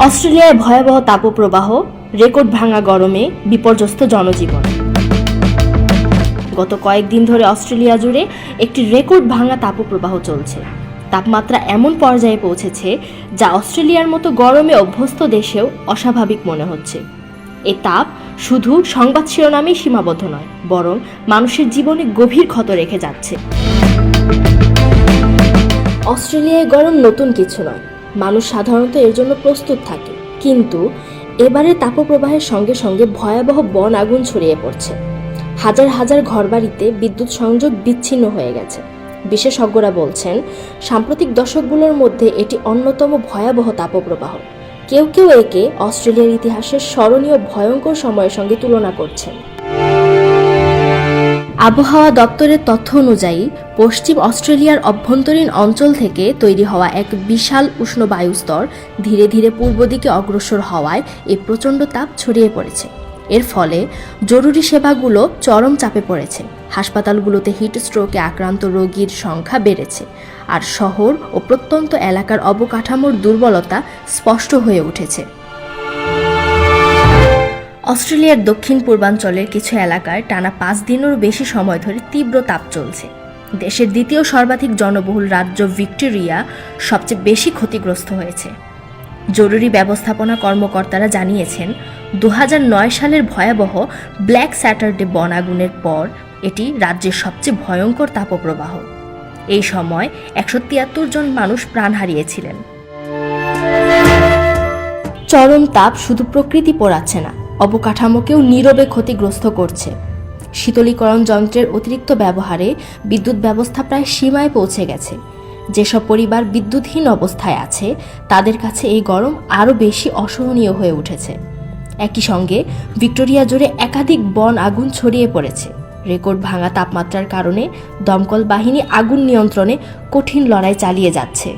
অস্ট্রেলিয়ায় ভয়াবহ তাপপ্রবাহ, রেকর্ড ভাঙা গরমে বিপর্যস্ত জনজীবন। গত কয়েকদিন ধরে অস্ট্রেলিয়া জুড়ে একটি রেকর্ড ভাঙা তাপপ্রবাহ চলছে। তাপমাত্রা এমন পর্যায়ে পৌঁছেছে যা অস্ট্রেলিয়ার মতো গরমে অভ্যস্ত দেশেও অস্বাভাবিক মনে হচ্ছে। এই তাপ শুধু সংবাদ শিরোনামেই সীমাবদ্ধ নয়, বরং মানুষের জীবনে গভীর ক্ষত রেখে যাচ্ছে। অস্ট্রেলিয়ায় গরম নতুন কিছু নয়, মানুষ সাধারণত এর জন্য প্রস্তুত থাকে, কিন্তু এবারে তাপপ্রবাহের সঙ্গে সঙ্গে ভয়াবহ বন আগুন ছড়িয়ে পড়ছে। হাজার হাজার ঘরবাড়িতে বিদ্যুৎ সংযোগ বিচ্ছিন্ন হয়ে গেছে। বিশেষজ্ঞরা বলছেন, সাম্প্রতিক দশকগুলোর মধ্যে এটি অন্যতম ভয়াবহ তাপপ্রবাহ। কেউ কেউ একে অস্ট্রেলিয়ার ইতিহাসের স্মরণীয় ভয়ঙ্কর সময়ের সঙ্গে তুলনা করছেন। আবহাওয়া দপ্তরের তথ্য অনুযায়ী পশ্চিম অস্ট্রেলিয়ার অভ্যন্তরীণ অঞ্চল থেকে তৈরি হওয়া এক বিশাল উষ্ণ বায়ুস্তর ধীরে ধীরে পূর্ব দিকে অগ্রসর হওয়ায় এই প্রচণ্ড তাপ ছড়িয়ে পড়েছে। এর ফলে জরুরি সেবাগুলো চরম চাপে পড়েছে। হাসপাতালগুলোতে হিট স্ট্রোকে আক্রান্ত রোগীর সংখ্যা বেড়েছে, আর শহর ও প্রত্যন্ত এলাকার অবকাঠামোর দুর্বলতা স্পষ্ট হয়ে উঠেছে। অস্ট্রেলিয়ার দক্ষিণ পূর্বাঞ্চলের কিছু এলাকায় টানা 5 দিনেরও বেশি সময় ধরে তীব্র তাপ চলছে। দেশের দ্বিতীয় সর্বাধিক জনবহুল রাজ্য ভিক্টোরিয়া সবচেয়ে বেশি ক্ষতিগ্রস্ত হয়েছে। জরুরি ব্যবস্থাপনা কর্মকর্তারা জানিয়েছেন, 2009 সালের ভয়াবহ ব্ল্যাক স্যাটারডে বন আগুনের পর এটি রাজ্যের সবচেয়ে ভয়ঙ্কর তাপপ্রবাহ। এই সময় 173 জন মানুষ প্রাণ হারিয়েছিলেন। চরম তাপ শুধু প্রকৃতি পোড়াচ্ছে না, অবকাঠামোকেও নীরবে ক্ষতিগ্রস্ত করছে। শীতলীকরণ যন্ত্রের অতিরিক্ত ব্যবহারে বিদ্যুৎ ব্যবস্থা প্রায় সীমায় পৌঁছে গেছে। যেসব পরিবার বিদ্যুৎহীন অবস্থায় আছে, তাদের কাছে এই গরম আরও বেশি অসহনীয় হয়ে উঠেছে। একই সঙ্গে ভিক্টোরিয়া জুড়ে একাধিক বন আগুন ছড়িয়ে পড়েছে। রেকর্ড ভাঙা তাপমাত্রার কারণে দমকল বাহিনী আগুন নিয়ন্ত্রণে কঠিন লড়াই চালিয়ে যাচ্ছে।